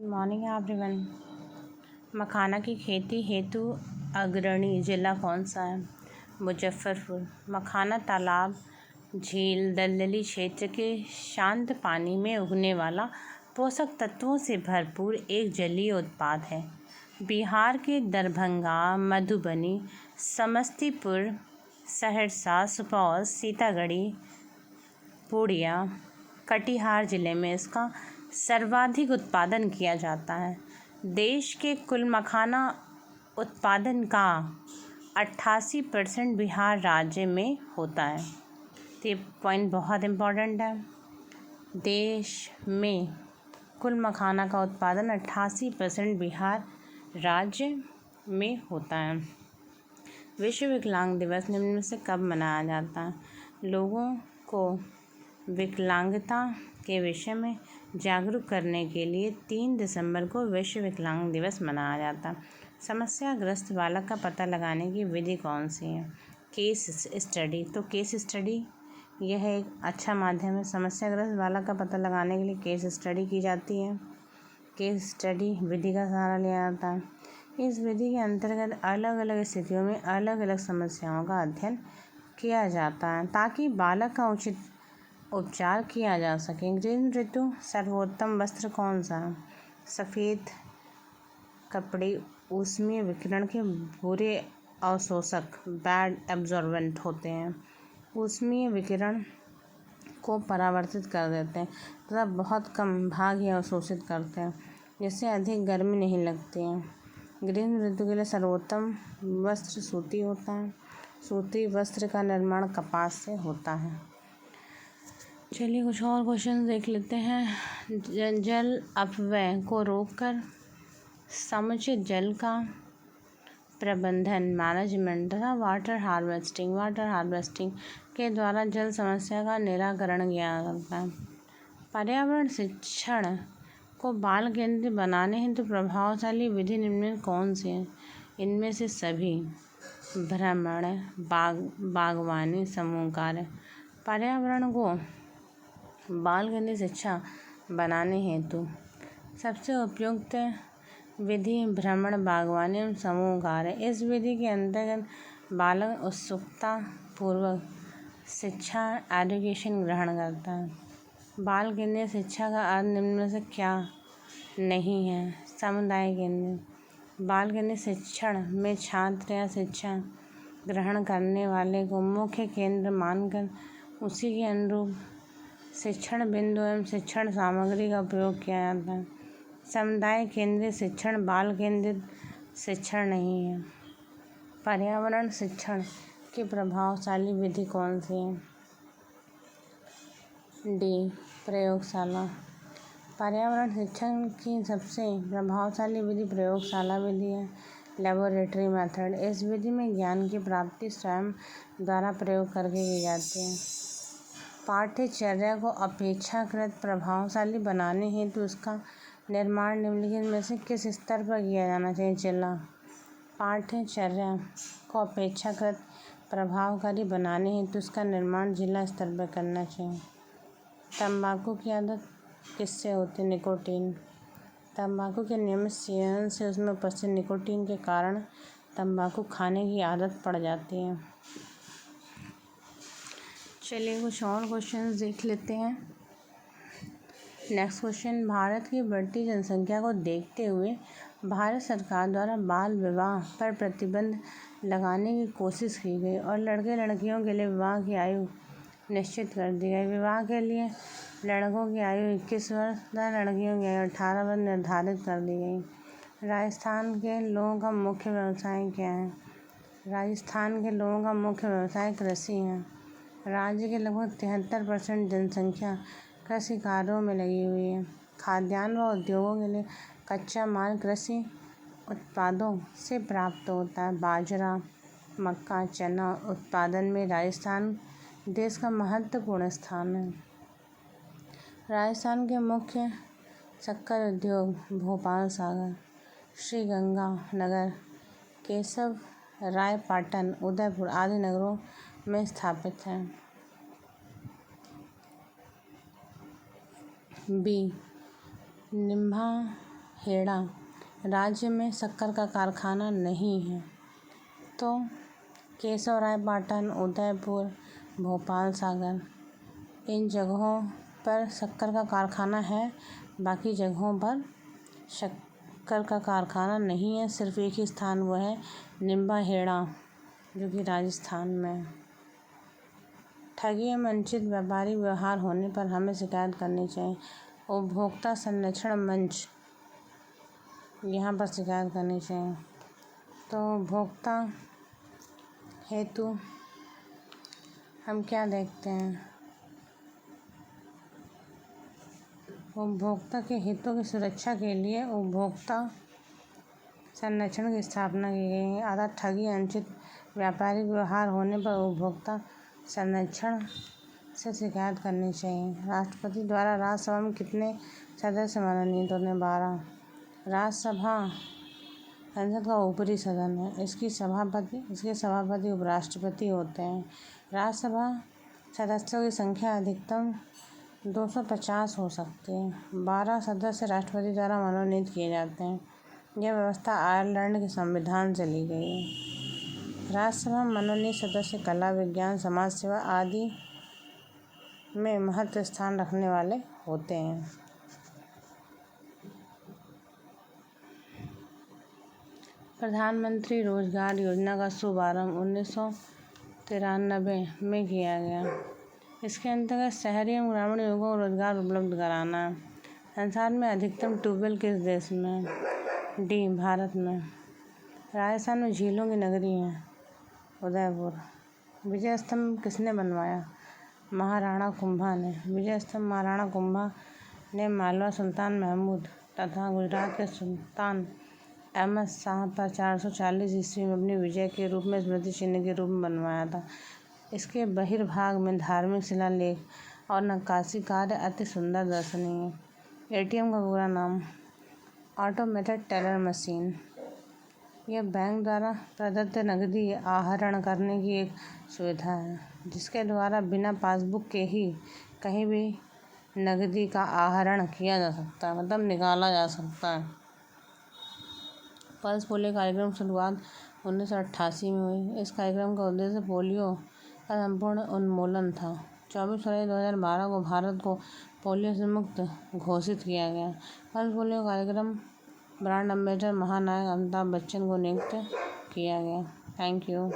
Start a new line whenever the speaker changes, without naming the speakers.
Morning everyone. मखाना की खेती हेतु अग्रणी जिला कौन सा है? मुजफ्फरपुर। मखाना तालाब, झील, दलदली क्षेत्र के शांत पानी में उगने वाला पोषक तत्वों से भरपूर एक जलीय उत्पाद है। बिहार के दरभंगा, मधुबनी, समस्तीपुर, सहरसा, सुपौल, सीतागढ़ी, पूर्णिया, कटिहार जिले में इसका सर्वाधिक उत्पादन किया जाता है। देश के कुल मखाना उत्पादन का 88% बिहार राज्य में होता है। तो ये पॉइंट बहुत इम्पोर्टेंट है। देश में कुल मखाना का उत्पादन 88% बिहार राज्य में होता है। विश्व विकलांग दिवस निम्न में से कब मनाया जाता है? लोगों को विकलांगता के विषय में जागरूक करने के लिए 3 दिसंबर को विश्व विकलांग दिवस मनाया जाता है। समस्याग्रस्त बालक का पता लगाने की विधि कौन सी है? Case study. तो केस स्टडी यह एक अच्छा माध्यम है। समस्याग्रस्त बालक का पता लगाने के लिए केस स्टडी की जाती है। केस स्टडी विधि का सहारा लिया जाता है। इस विधि के अंतर्गत अलग अलग स्थितियों में अलग अलग समस्याओं का अध्ययन किया जाता है ताकि बालक का उचित उपचार किया जा सके। ग्रीष्म ऋतु सर्वोत्तम वस्त्र कौन सा है? सफ़ेद कपड़े ऊष्मीय विकिरण के बुरे अवशोषक बैड एब्जॉर्बेंट होते हैं। ऊष्मीय विकिरण को परावर्तित कर देते हैं तथा बहुत कम भाग ही अवशोषित करते हैं, जिससे अधिक गर्मी नहीं लगती है। ग्रीष्म ऋतु के लिए सर्वोत्तम वस्त्र सूती होता है। सूती वस्त्र का निर्माण कपास से होता है। चलिए कुछ और क्वेश्चन देख लेते हैं। जल अपव्यय को रोककर समुचित जल का प्रबंधन मैनेजमेंट तथा वाटर हार्वेस्टिंग के द्वारा जल समस्या का निराकरण किया जाता है। पर्यावरण शिक्षण को बाल केंद्रित बनाने हेतु प्रभावशाली विधि निम्न कौन सी है? इनमें से सभी। भ्रमण, बागवानी, समूह कार्य। पर्यावरण को बाल केंद्रित शिक्षा बनाने हेतु सबसे उपयुक्त विधि भ्रमण, बागवानी एवं समूह कार्य। इस विधि के अंतर्गत बालक उत्सुकता पूर्वक शिक्षा एजुकेशन ग्रहण करता है। बाल केंद्रित शिक्षा का अर्थ निम्न में से क्या नहीं है? समुदाय केंद्रित। बाल केंद्रित शिक्षण में छात्र या शिक्षा ग्रहण करने वाले को मुख्य केंद्र मानकर उसी के अनुरूप शिक्षण बिंदु एवं शिक्षण सामग्री का उपयोग किया जाता है। समुदाय केंद्रित शिक्षण बाल केंद्रित शिक्षण नहीं है। पर्यावरण शिक्षण की प्रभावशाली विधि कौन सी है? डी, प्रयोगशाला। पर्यावरण शिक्षण की सबसे प्रभावशाली विधि प्रयोगशाला विधि है, लेबोरेटरी मेथड। इस विधि में ज्ञान की प्राप्ति स्वयं द्वारा प्रयोग करके की जाती है। पाठ्यचर्या को अपेक्षाकृत प्रभावशाली बनाने हेतु उसका निर्माण निम्नलिखित में से किस स्तर पर किया जाना चाहिए? जिला। पाठ्यचर्या को अपेक्षाकृत प्रभावकारी बनाने हेतु उसका निर्माण जिला स्तर पर करना चाहिए। तंबाकू की आदत किससे होती है? निकोटीन। तंबाकू के नियमित सेवन से उसमें उपस्थित निकोटीन के कारण तंबाकू खाने की आदत पड़ जाती है। चलिए कुछ और क्वेश्चंस देख लेते हैं। Next question. भारत की बढ़ती जनसंख्या को देखते हुए भारत सरकार द्वारा बाल विवाह पर प्रतिबंध लगाने की कोशिश की गई और लड़के लड़कियों के लिए विवाह की आयु निश्चित कर दी गई। विवाह के लिए लड़कों की आयु 21 वर्ष तथा लड़कियों की आयु 18 वर्ष निर्धारित कर दी गई। राजस्थान के लोगों का मुख्य व्यवसाय क्या है? राजस्थान के लोगों का मुख्य व्यवसाय कृषि है। राज्य के लगभग 73% जनसंख्या कृषि कार्यों में लगी हुई है। खाद्यान्न व उद्योगों के लिए कच्चा माल कृषि उत्पादों से प्राप्त होता है। बाजरा, मक्का, चना उत्पादन में राजस्थान देश का महत्वपूर्ण स्थान है। राजस्थान के मुख्य शक्कर उद्योग भोपाल सागर, श्रीगंगानगर, केशव रायपाटन, उदयपुर आदि नगरों में स्थापित है। बी, निम्बा हेड़ा राज्य में शक्कर का कारखाना नहीं है, तो केशवराय पाटन, उदयपुर, भोपाल सागर इन जगहों पर शक्कर का कारखाना है। बाकी जगहों पर शक्कर का कारखाना नहीं है। सिर्फ एक ही स्थान वो है निम्बा हेड़ा, जो कि राजस्थान में है। ठगी एवं अनुचित व्यापारी व्यवहार होने पर हमें शिकायत करनी चाहिए। उपभोक्ता संरक्षण मंच, यहाँ पर शिकायत करनी चाहिए। तो उपभोक्ता हेतु हम क्या देखते हैं, उपभोक्ता के हितों की सुरक्षा के लिए उपभोक्ता संरक्षण की स्थापना की गई है। अर्थात ठगी अनुचित व्यापारिक व्यवहार होने पर उपभोक्ता संरक्षण से शिकायत करनी चाहिए। राष्ट्रपति द्वारा राज्यसभा में कितने सदस्य मनोनीत होते हैं? 12। राज्यसभा संसद का ऊपरी सदन है। इसके सभापति उपराष्ट्रपति होते हैं। राज्यसभा सदस्यों की संख्या अधिकतम 250 हो सकती है। 12 सदस्य राष्ट्रपति द्वारा मनोनीत किए जाते हैं। यह व्यवस्था आयरलैंड के संविधान से ली गई है। राज्यसभा मनोनीत सदस्य कला, विज्ञान, समाज सेवा आदि में महत्वपूर्ण स्थान रखने वाले होते हैं। प्रधानमंत्री रोजगार योजना का शुभारंभ 1993 में किया गया। इसके अंतर्गत शहरी एवं ग्रामीण युवकों को रोजगार उपलब्ध कराना है। संसार में अधिकतम ट्यूबवेल किस देश में है? डी, भारत में। राजस्थान में झीलों की नगरी है उदयपुर। विजय स्तंभ किसने बनवाया? महाराणा कुंभा ने। विजय स्तंभ महाराणा कुंभा ने मालवा सुल्तान महमूद तथा गुजरात के सुल्तान अहमद शाह पर 440 ईस्वी में अपनी विजय के रूप में स्मृति चिन्ह के रूप में बनवाया था। इसके बहिर्भाग में धार्मिक शिलालेख और नक्काशी कार्य अति सुंदर दर्शनीय है। एटीएम का पूरा नाम? Automated teller machine. यह बैंक द्वारा प्रदत्त नकदी आहरण करने की एक सुविधा है, जिसके द्वारा बिना पासबुक के ही कहीं भी नकदी का आहरण किया जा सकता है, मतलब निकाला जा सकता है। पल्स पोलियो कार्यक्रम शुरुआत 1988 में हुई। इस कार्यक्रम का उद्देश्य पोलियो का संपूर्ण उन्मूलन था। 24 फरवरी 2012 को भारत को पोलियो से मुक्त घोषित किया गया। पल्स पोलियो कार्यक्रम ब्रांड एम्बेसडर महानायक अमिताभ बच्चन को नियुक्त किया गया। Thank you.